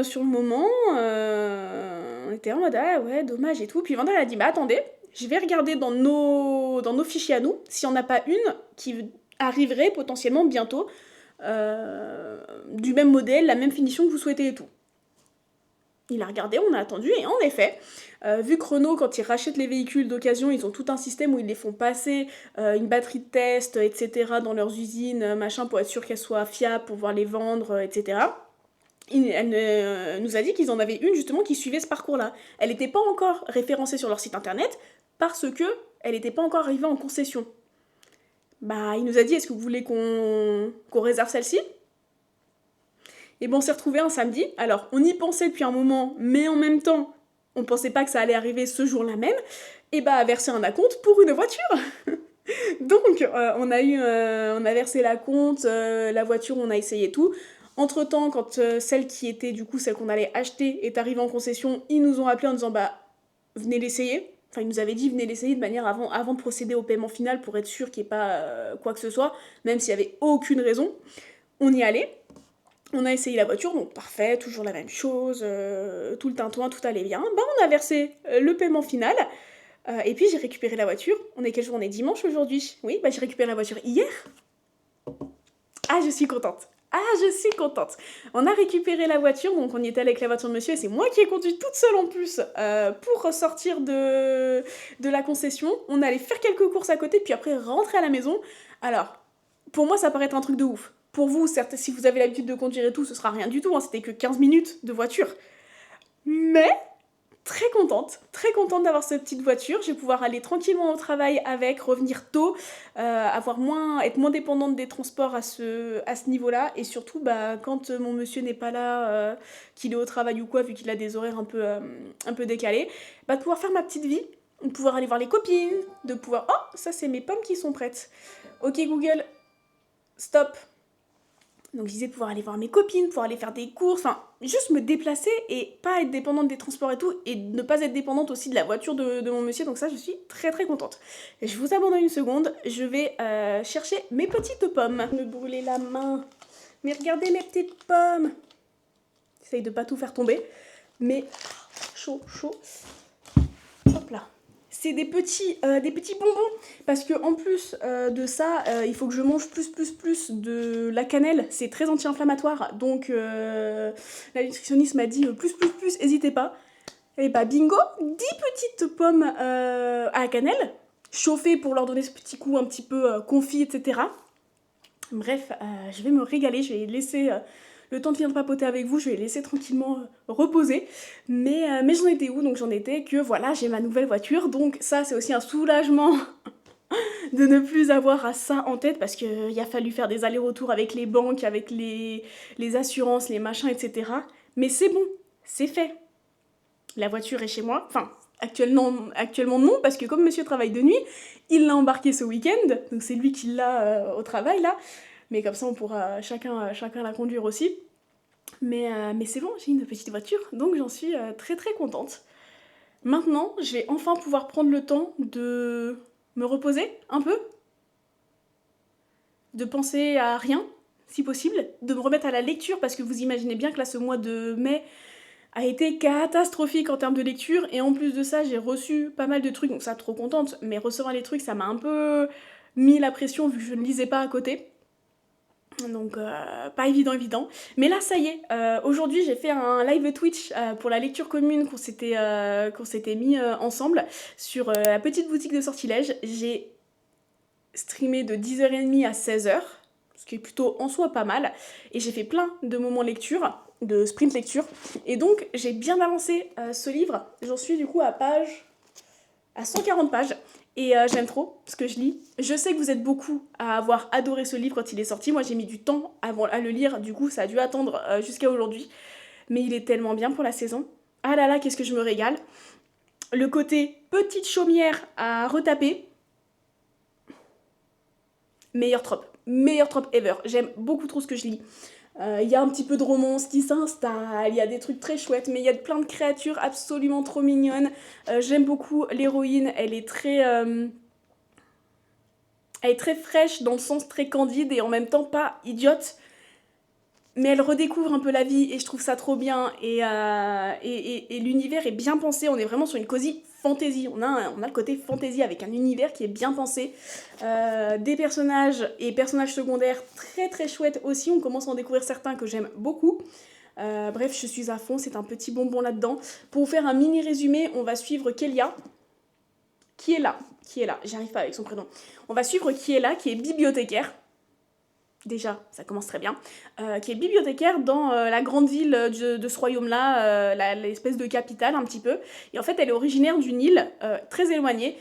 sur le moment, on était en mode ah ouais, dommage et tout. Puis le vendeur a dit bah attendez, je vais regarder dans nos fichiers à nous s'il n'y en a pas une qui arriverait potentiellement bientôt, du même modèle, la même finition que vous souhaitez et tout. Il a regardé, on a attendu, et en effet, vu que Renault, quand ils rachètent les véhicules d'occasion, ils ont tout un système où ils les font passer une batterie de test, etc., dans leurs usines, machin, pour être sûr qu'elles soient fiables, pour pouvoir les vendre, etc. Elle nous a dit qu'ils en avaient une, justement, qui suivait ce parcours-là. Elle n'était pas encore référencée sur leur site internet, parce que elle n'était pas encore arrivée en concession. Bah, il nous a dit, est-ce que vous voulez qu'on réserve celle-ci? Et bon, on s'est retrouvés un samedi. Alors, on y pensait depuis un moment, mais en même temps, on pensait pas que ça allait arriver ce jour-là même. Et bah, verser un acompte pour une voiture. Donc, on a versé la compte, la voiture, on a essayé tout. Entre-temps, quand celle qui était, du coup, celle qu'on allait acheter est arrivée en concession, ils nous ont appelé en disant, bah, venez l'essayer. Enfin, ils nous avaient dit, venez l'essayer de manière avant de procéder au paiement final pour être sûr qu'il n'y ait pas quoi que ce soit, même s'il n'y avait aucune raison. On y allait. On a essayé la voiture, donc parfait, toujours la même chose, tout le tintouin, tout allait bien. Bah, on a versé le paiement final, et puis j'ai récupéré la voiture. On est quel jour? On est dimanche aujourd'hui. Oui, bah j'ai récupéré la voiture hier. Ah, je suis contente. Ah, je suis contente. On a récupéré la voiture, donc on y était avec la voiture de monsieur, et c'est moi qui ai conduit toute seule en plus pour ressortir de la concession. On allait faire quelques courses à côté, puis après rentrer à la maison. Alors, pour moi, ça paraît être un truc de ouf. Pour vous, certes, si vous avez l'habitude de conduire et tout, ce sera rien du tout, hein, c'était que 15 minutes de voiture. Mais très contente d'avoir cette petite voiture. Je vais pouvoir aller tranquillement au travail avec, revenir tôt, être moins dépendante des transports à ce niveau-là. Et surtout, bah, quand mon monsieur n'est pas là, qu'il est au travail ou quoi, vu qu'il a des horaires un peu décalés, bah, de pouvoir faire ma petite vie, de pouvoir aller voir les copines, de pouvoir... Oh, ça c'est mes pommes qui sont prêtes. Ok Google, stop. Donc je disais de pouvoir aller voir mes copines, pouvoir aller faire des courses, enfin juste me déplacer et pas être dépendante des transports et tout, et ne pas être dépendante aussi de la voiture de mon monsieur, donc ça je suis très contente. Et je vous abandonne une seconde, je vais chercher mes petites pommes. Me brûler la main, mais regardez mes petites pommes. J'essaye de pas tout faire tomber, mais chaud. Hop là. C'est des petits bonbons, parce que en plus de ça, il faut que je mange plus de la cannelle, c'est très anti-inflammatoire, donc la nutritionniste m'a dit plus, n'hésitez pas. Et bah bingo, 10 petites pommes à la cannelle, chauffées pour leur donner ce petit goût un petit peu confit, etc. Bref, je vais me régaler, je vais laisser le temps de venir papoter avec vous, je vais laisser tranquillement reposer. Mais j'en étais où? Donc j'en étais que voilà, j'ai ma nouvelle voiture, donc ça c'est aussi un soulagement de ne plus avoir à ça en tête, parce qu'il a fallu faire des allers-retours avec les banques, avec les assurances, les machins, etc. Mais c'est bon, c'est fait. La voiture est chez moi, enfin actuellement non, parce que comme monsieur travaille de nuit, il l'a embarqué ce week-end, donc c'est lui qui l'a au travail là, mais comme ça on pourra chacun la conduire aussi. Mais c'est bon, j'ai une petite voiture, donc j'en suis très contente. Maintenant, je vais enfin pouvoir prendre le temps de me reposer un peu, de penser à rien, si possible, de me remettre à la lecture, parce que vous imaginez bien que là, ce mois de mai a été catastrophique en termes de lecture, et en plus de ça, j'ai reçu pas mal de trucs, donc ça, trop contente, mais recevoir les trucs, ça m'a un peu mis la pression, vu que je ne lisais pas à côté. Donc pas évident. Mais là ça y est, aujourd'hui j'ai fait un live Twitch pour la lecture commune qu'on s'était mis ensemble sur la petite boutique de sortilèges. J'ai streamé de 10h30 à 16h, ce qui est plutôt en soi pas mal. Et j'ai fait plein de moments lecture, de sprint lecture. Et donc j'ai bien avancé ce livre. J'en suis du coup à 140 pages. Et j'aime trop ce que je lis. Je sais que vous êtes beaucoup à avoir adoré ce livre quand il est sorti. Moi, j'ai mis du temps avant à le lire. Du coup, ça a dû attendre jusqu'à aujourd'hui. Mais il est tellement bien pour la saison. Ah là là, qu'est-ce que je me régale. Le côté petite chaumière à retaper. Meilleur trope ever. J'aime beaucoup trop ce que je lis. Il y a un petit peu de romance qui s'installe, il y a des trucs très chouettes, mais il y a plein de créatures absolument trop mignonnes. J'aime beaucoup l'héroïne, elle est très fraîche dans le sens très candide et en même temps pas idiote. Mais elle redécouvre un peu la vie et je trouve ça trop bien. Et l'univers est bien pensé, on est vraiment sur une cosy fantasy. On a le côté fantasy avec un univers qui est bien pensé. Des personnages et personnages secondaires très chouettes aussi. On commence à en découvrir certains que j'aime beaucoup. Bref, je suis à fond, c'est un petit bonbon là-dedans. Pour vous faire un mini résumé, on va suivre Kélia, qui est là, j'arrive pas avec son prénom. On va suivre qui est bibliothécaire. Déjà, ça commence très bien, qui est bibliothécaire dans la grande ville de ce royaume-là, l'espèce de capitale un petit peu. Et en fait, elle est originaire d'une île très éloignée,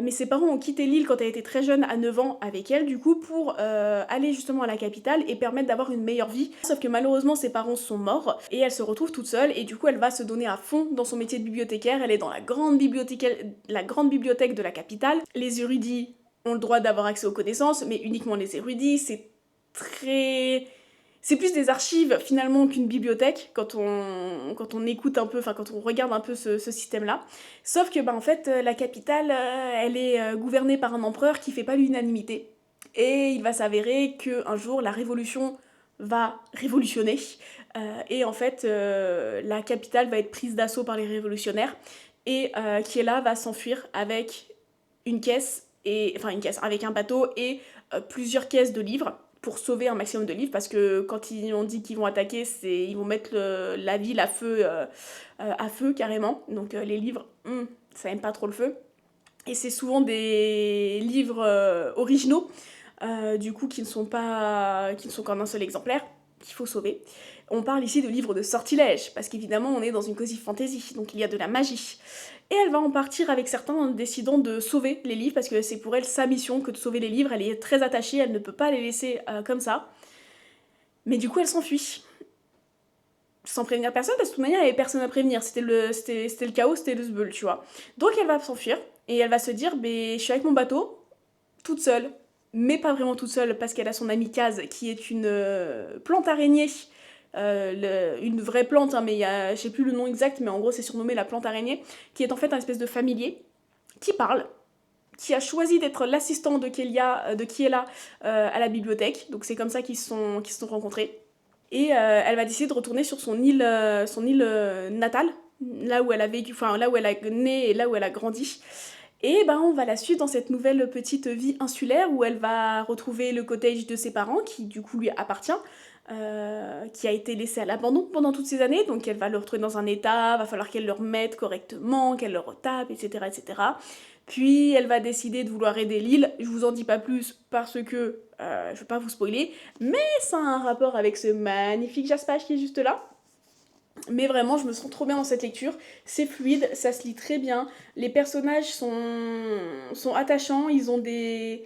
mais ses parents ont quitté l'île quand elle était très jeune, à 9 ans, avec elle, du coup, pour aller justement à la capitale et permettre d'avoir une meilleure vie. Sauf que malheureusement, ses parents sont morts, et elle se retrouve toute seule, et du coup, elle va se donner à fond dans son métier de bibliothécaire. Elle est dans la grande bibliothèque de la capitale. Les érudits ont le droit d'avoir accès aux connaissances, mais uniquement les érudits. C'est plus des archives finalement qu'une bibliothèque quand on écoute un peu, enfin quand on regarde un peu ce système-là. Sauf que en fait la capitale, elle est gouvernée par un empereur qui fait pas l'unanimité. Et il va s'avérer qu'un jour la révolution va révolutionner. Et en fait la capitale va être prise d'assaut par les révolutionnaires. Et Kiela va s'enfuir avec une caisse, enfin une caisse, avec un bateau et plusieurs caisses de livres pour sauver un maximum de livres, parce que quand ils ont dit qu'ils vont attaquer, ils vont mettre la ville à feu carrément. Donc les livres, ça aime pas trop le feu. Et c'est souvent des livres originaux, du coup qui ne sont qu'en un seul exemplaire, qu'il faut sauver. On parle ici de livres de sortilèges, parce qu'évidemment on est dans une cosy fantasy, donc il y a de la magie. Et elle va en partir avec certains en décidant de sauver les livres, parce que c'est pour elle sa mission que de sauver les livres. Elle est très attachée, elle ne peut pas les laisser comme ça. Mais du coup, elle s'enfuit. Sans prévenir personne, parce que de toute manière, il n'y avait personne à prévenir. C'était le chaos, c'était le zbeul, tu vois. Donc elle va s'enfuir, et elle va se dire, je suis avec mon bateau, toute seule. Mais pas vraiment toute seule, parce qu'elle a son amie Kaz, qui est une plante araignée. Une vraie plante, hein, mais je sais plus le nom exact, mais en gros c'est surnommé la plante araignée, qui est en fait un espèce de familier qui parle, qui a choisi d'être l'assistant de Kiela à la bibliothèque. Donc c'est comme ça qu'ils se sont rencontrés. Et elle va décider de retourner sur son île natale, là où elle a vécu, enfin là où elle a né et là où elle a grandi. Et on va la suivre dans cette nouvelle petite vie insulaire où elle va retrouver le cottage de ses parents, qui du coup lui appartient, qui a été laissé à l'abandon pendant toutes ces années. Donc elle va le retrouver dans un état, va falloir qu'elle le remette correctement, qu'elle le retape, etc., etc. Puis elle va décider de vouloir aider Lille. Je vous en dis pas plus parce que je veux pas vous spoiler, mais ça a un rapport avec ce magnifique jaspage qui est juste là. Mais vraiment, je me sens trop bien dans cette lecture. C'est fluide, ça se lit très bien. Les personnages sont attachants, ils ont des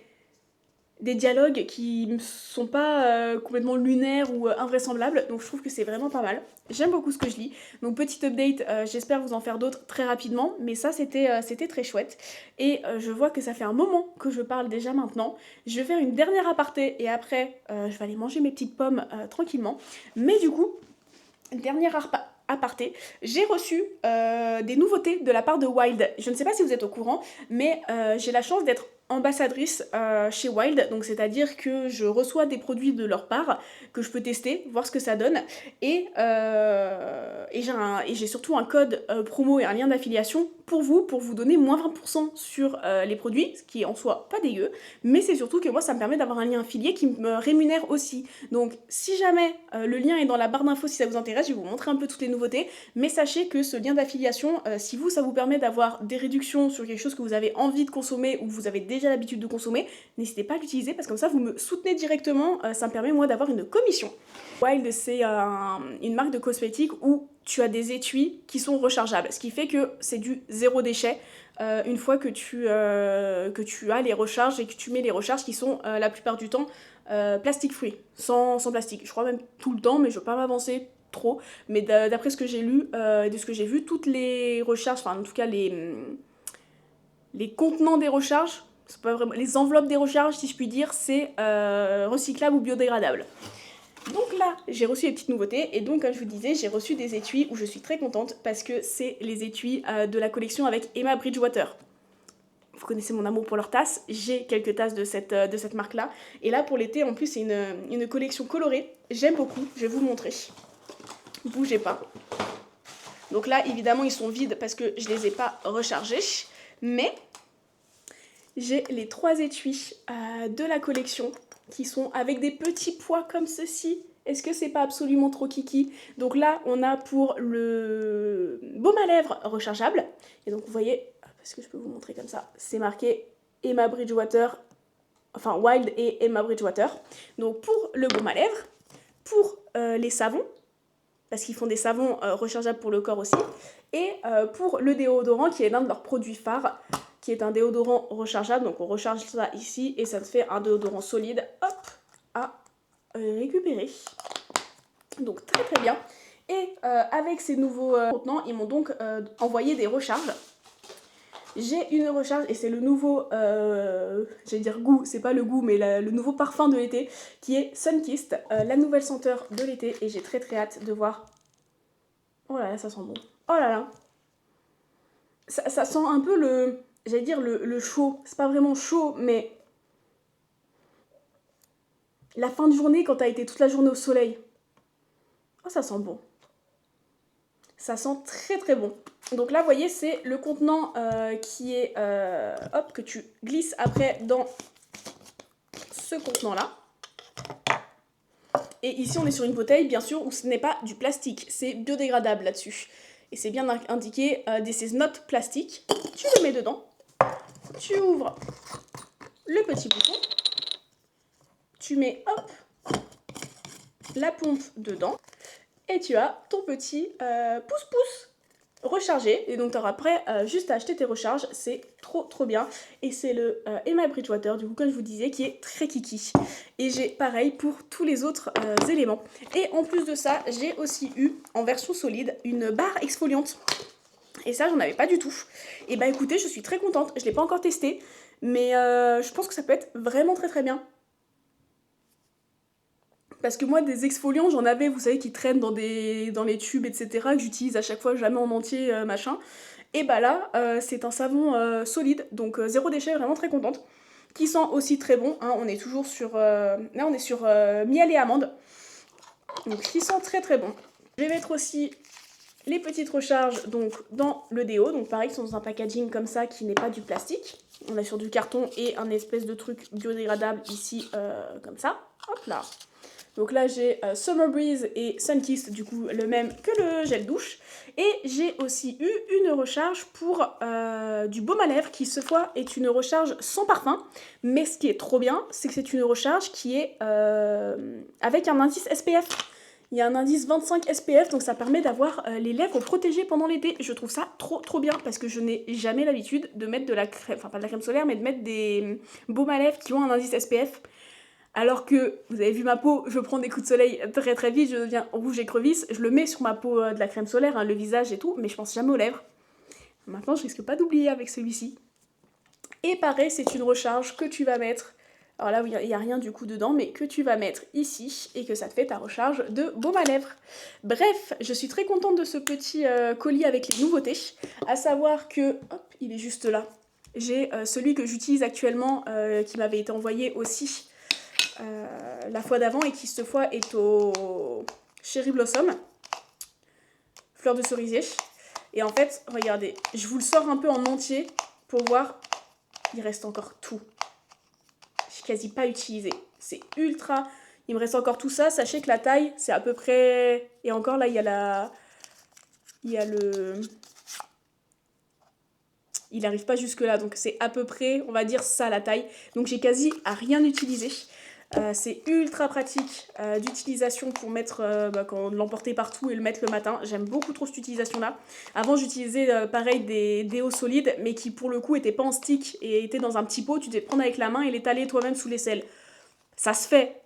dialogues qui ne sont pas complètement lunaires ou invraisemblables. Donc je trouve que c'est vraiment pas mal. J'aime beaucoup ce que je lis. Donc petit update, j'espère vous en faire d'autres très rapidement. Mais ça, c'était très chouette. Et je vois que ça fait un moment que je parle déjà maintenant. Je vais faire une dernière aparté et après, je vais aller manger mes petites pommes tranquillement. Mais du coup, dernière aparté, j'ai reçu des nouveautés de la part de Wild. Je ne sais pas si vous êtes au courant, mais j'ai la chance d'être ambassadrice chez Wild, donc c'est-à-dire que je reçois des produits de leur part que je peux tester, voir ce que ça donne, et j'ai surtout un code promo et un lien d'affiliation pour vous donner moins 20% sur les produits, ce qui est en soi pas dégueu, mais c'est surtout que moi ça me permet d'avoir un lien affilié qui me rémunère aussi. Donc si jamais le lien est dans la barre d'infos si ça vous intéresse, je vais vous montrer un peu toutes les nouveautés, mais sachez que ce lien d'affiliation, si ça vous permet d'avoir des réductions sur quelque chose que vous avez envie de consommer ou que vous avez déjà l'habitude de consommer, n'hésitez pas à l'utiliser parce que comme ça vous me soutenez directement, ça me permet moi d'avoir une commission. Wild, c'est une marque de cosmétiques où tu as des étuis qui sont rechargeables, ce qui fait que c'est du zéro déchet une fois que tu as les recharges et que tu mets les recharges qui sont la plupart du temps plastique free, sans plastique. Je crois même tout le temps, mais je veux pas m'avancer trop. Mais d'après ce que j'ai lu et de ce que j'ai vu, toutes les recharges, enfin en tout cas les contenants des recharges, c'est pas vraiment, les enveloppes des recharges si je puis dire, c'est recyclable ou biodégradable. Donc là, j'ai reçu les petites nouveautés et donc comme je vous disais, j'ai reçu des étuis où je suis très contente parce que c'est les étuis de la collection avec Emma Bridgewater. Vous connaissez mon amour pour leurs tasses, j'ai quelques tasses de cette marque-là. Et là, pour l'été, en plus, c'est une collection colorée. J'aime beaucoup, je vais vous montrer. Bougez pas. Donc là, évidemment, ils sont vides parce que je les ai pas rechargés. Mais j'ai les 3 étuis de la collection qui sont avec des petits pois comme ceci. Est-ce que c'est pas absolument trop kiki? Donc là, on a pour le baume à lèvres rechargeable. Et donc, vous voyez, est-ce que je peux vous montrer comme ça? C'est marqué Emma Bridgewater, enfin Wild et Emma Bridgewater. Donc pour le baume à lèvres, pour les savons, parce qu'ils font des savons rechargeables pour le corps aussi, et pour le déodorant qui est l'un de leurs produits phares, qui est un déodorant rechargeable. Donc on recharge ça ici et ça te fait un déodorant solide, hop, à récupérer. Donc très très bien. Et avec ces nouveaux contenants, ils m'ont donc envoyé des recharges. j'ai une recharge et c'est le nouveau, j'allais dire goût, c'est pas le goût, mais le nouveau parfum de l'été qui est Sunkissed, la nouvelle senteur de l'été et j'ai très très hâte de voir. Oh là là, ça sent bon. Oh là là. Ça sent un peu j'allais dire le chaud. C'est pas vraiment chaud, mais la fin de journée quand t'as été toute la journée au soleil. Oh, ça sent bon. Ça sent très très bon. Donc là, vous voyez, c'est le contenant qui est, hop, que tu glisses après dans ce contenant-là. Et ici, on est sur une bouteille, bien sûr, où ce n'est pas du plastique. C'est biodégradable là-dessus. Et c'est bien indiqué, this is not plastic. Tu le mets dedans. Tu ouvres le petit bouton. Tu mets, hop, la pompe dedans. Et tu as ton petit pouce-pouce rechargé. Et donc, tu auras après juste à acheter tes recharges. C'est trop, trop bien. Et c'est le Emma Bridgewater, du coup, comme je vous disais, qui est très kiki. Et j'ai pareil pour tous les autres éléments. Et en plus de ça, j'ai aussi eu, en version solide, une barre exfoliante. Et ça, j'en avais pas du tout. Et bah écoutez, je suis très contente. Je l'ai pas encore testé. Mais je pense que ça peut être vraiment très, très bien. Parce que moi, des exfoliants, j'en avais, vous savez, qui traînent dans les tubes, etc., que j'utilise à chaque fois, jamais en entier, machin. Et bah là, c'est un savon solide, donc zéro déchet, vraiment très contente. Qui sent aussi très bon, hein, on est toujours sur... là, on est sur miel et amande. Donc, qui sent très très bon. Je vais mettre aussi les petites recharges donc, dans le déo. Donc, pareil, ils sont dans un packaging comme ça, qui n'est pas du plastique. On est sur du carton et un espèce de truc biodégradable ici, comme ça. Hop là. Donc là, j'ai Summer Breeze et Sunkissed, du coup, le même que le gel douche. Et j'ai aussi eu une recharge pour du baume à lèvres, qui, cette fois, est une recharge sans parfum. Mais ce qui est trop bien, c'est que c'est une recharge qui est avec un indice SPF. Il y a un indice 25 SPF, donc ça permet d'avoir les lèvres protégées pendant l'été. Je trouve ça trop trop bien, parce que je n'ai jamais l'habitude de mettre de la crème, enfin pas de la crème solaire, mais de mettre des baumes à lèvres qui ont un indice SPF. Alors que, vous avez vu ma peau, je prends des coups de soleil très très vite, je deviens rouge écrevisse, je le mets sur ma peau de la crème solaire, hein, le visage et tout, mais je pense jamais aux lèvres. Maintenant, je risque pas d'oublier avec celui-ci. Et pareil, c'est une recharge que tu vas mettre, alors là, il n'y a rien du coup dedans, mais que tu vas mettre ici, et que ça te fait ta recharge de baume à lèvres. Bref, je suis très contente de ce petit colis avec les nouveautés, à savoir que, hop, il est juste là. J'ai celui que j'utilise actuellement, qui m'avait été envoyé aussi, la fois d'avant et qui cette fois est au Cherry Blossom, fleur de cerisier. Et en fait, regardez, je vous le sors un peu en entier pour voir, il reste encore tout. J'ai quasi pas utilisé. C'est ultra... Il me reste encore tout ça. Sachez que la taille, c'est à peu près... Et encore là, il y a le... Il n'arrive pas jusque là, donc c'est à peu près, on va dire ça la taille. Donc j'ai quasi à rien utilisé. C'est ultra pratique d'utilisation pour mettre, quand l'emporter partout et le mettre le matin. J'aime beaucoup trop cette utilisation-là. Avant, j'utilisais pareil des déos solides, mais qui pour le coup étaient pas en stick et étaient dans un petit pot. Tu devais prendre avec la main et l'étaler toi-même sous l'aisselle. Ça se fait.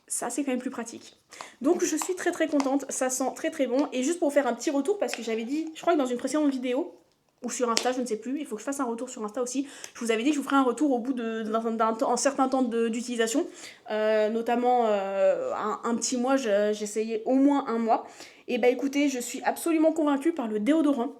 Ça, c'est quand même plus pratique. Donc, je suis très très contente. Ça sent très très bon. Et juste pour faire un petit retour, parce que j'avais dit, je crois que dans une précédente vidéo, ou sur Insta, je ne sais plus, il faut que je fasse un retour sur Insta aussi. Je vous avais dit que je vous ferai un retour au bout d'un certain temps d'utilisation, notamment un petit mois, j'essayais au moins un mois. Et bah écoutez, je suis absolument convaincue par le déodorant.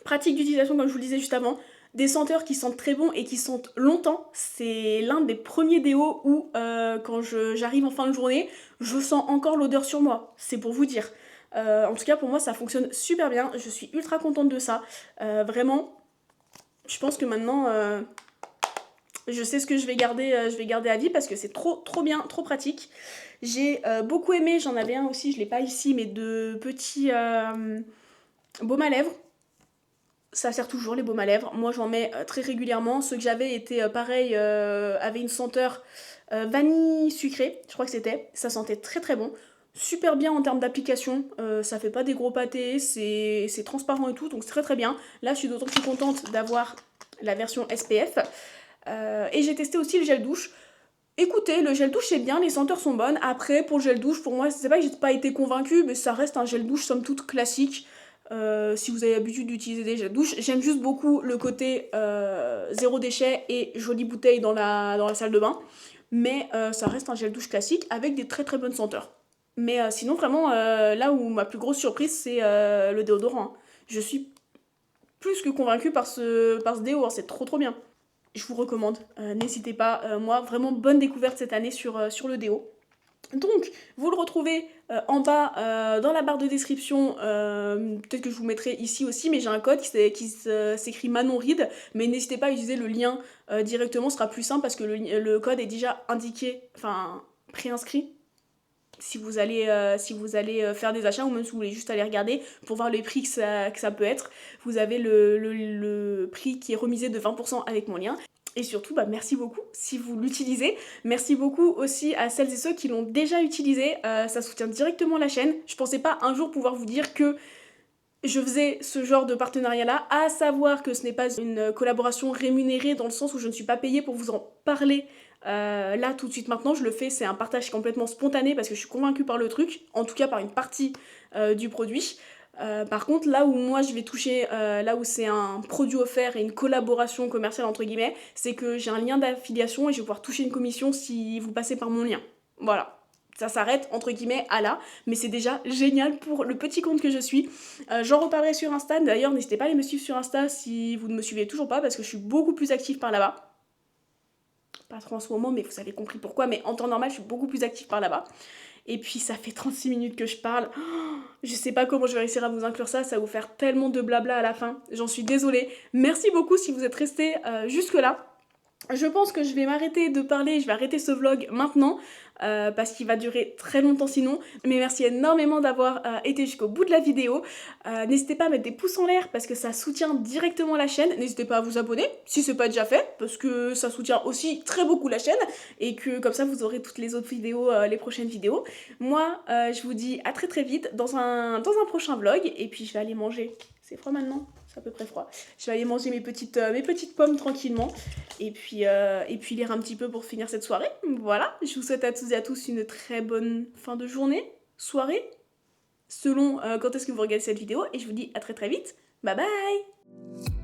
Pratique d'utilisation, comme je vous le disais juste avant. Des senteurs qui sentent très bon et qui sentent longtemps. C'est l'un des premiers déos où, quand j'arrive en fin de journée, je sens encore l'odeur sur moi. C'est pour vous dire. En tout cas, pour moi, ça fonctionne super bien. Je suis ultra contente de ça. Vraiment, je pense que maintenant, je sais ce que je vais garder à vie parce que c'est trop, trop bien, trop pratique. J'ai beaucoup aimé, j'en avais un aussi, je ne l'ai pas ici, mais de petits baumes à lèvres. Ça sert toujours, les baumes à lèvres. Moi, j'en mets très régulièrement. Ceux que j'avais étaient pareil, avaient une senteur vanille sucrée, je crois que c'était. Ça sentait très très bon. Super bien en termes d'application, ça fait pas des gros pâtés, c'est transparent et tout, donc c'est très très bien. Là, je suis d'autant plus contente d'avoir la version SPF. Et j'ai testé aussi le gel douche. Écoutez, le gel douche c'est bien, les senteurs sont bonnes. Après, pour le gel douche, pour moi, c'est pas que j'ai pas été convaincue, mais ça reste un gel douche somme toute classique. si vous avez l'habitude d'utiliser des gels douche. J'aime juste beaucoup le côté zéro déchet et jolie bouteille dans la salle de bain. Mais ça reste un gel douche classique avec des très très bonnes senteurs. Mais sinon, vraiment, là où ma plus grosse surprise, c'est le déodorant, hein. Je suis plus que convaincue par ce déo, hein, c'est trop trop bien. Je vous recommande, n'hésitez pas. Moi, vraiment bonne découverte cette année sur le déo. Donc, vous le retrouvez en bas dans la barre de description. Peut-être que je vous mettrai ici aussi, mais j'ai un code qui s'écrit Manon Reed. Mais n'hésitez pas à utiliser le lien directement, ce sera plus simple parce que le code est déjà indiqué, enfin préinscrit. Si vous allez faire des achats ou même si vous voulez juste aller regarder pour voir les prix que ça peut être, vous avez le prix qui est remisé de 20% avec mon lien. Et surtout, bah, merci beaucoup si vous l'utilisez. Merci beaucoup aussi à celles et ceux qui l'ont déjà utilisé. Ça soutient directement la chaîne. Je pensais pas un jour pouvoir vous dire que je faisais ce genre de partenariat-là, à savoir que ce n'est pas une collaboration rémunérée dans le sens où je ne suis pas payée pour vous en parler là tout de suite maintenant. Je le fais, c'est un partage complètement spontané parce que je suis convaincue par le truc, en tout cas par une partie du produit. Par contre, là où moi je vais toucher, là où c'est un produit offert et une collaboration commerciale entre guillemets, c'est que j'ai un lien d'affiliation et je vais pouvoir toucher une commission si vous passez par mon lien. Voilà. Ça s'arrête entre guillemets à là, mais c'est déjà génial pour le petit compte que je suis. J'en reparlerai sur Insta, d'ailleurs n'hésitez pas à aller me suivre sur Insta si vous ne me suivez toujours pas parce que je suis beaucoup plus active par là-bas. Pas trop en ce moment, mais vous avez compris pourquoi, mais en temps normal je suis beaucoup plus active par là-bas. Et puis ça fait 36 minutes que je parle. Je sais pas comment je vais réussir à vous inclure ça va vous faire tellement de blabla à la fin. J'en suis désolée. Merci beaucoup si vous êtes restés jusque-là. Je pense que je vais m'arrêter de parler, je vais arrêter ce vlog maintenant parce qu'il va durer très longtemps sinon. Mais merci énormément d'avoir été jusqu'au bout de la vidéo. N'hésitez pas à mettre des pouces en l'air parce que ça soutient directement la chaîne. N'hésitez pas à vous abonner si c'est pas déjà fait parce que ça soutient aussi très beaucoup la chaîne et que comme ça vous aurez toutes les autres vidéos, les prochaines vidéos. Moi, je vous dis à très très vite dans un prochain vlog et puis je vais aller manger. C'est froid maintenant? C'est à peu près froid. Je vais aller manger mes petites pommes tranquillement et puis lire un petit peu pour finir cette soirée. Voilà, je vous souhaite à toutes et à tous une très bonne fin de journée, soirée, selon quand est-ce que vous regardez cette vidéo et je vous dis à très très vite. Bye bye!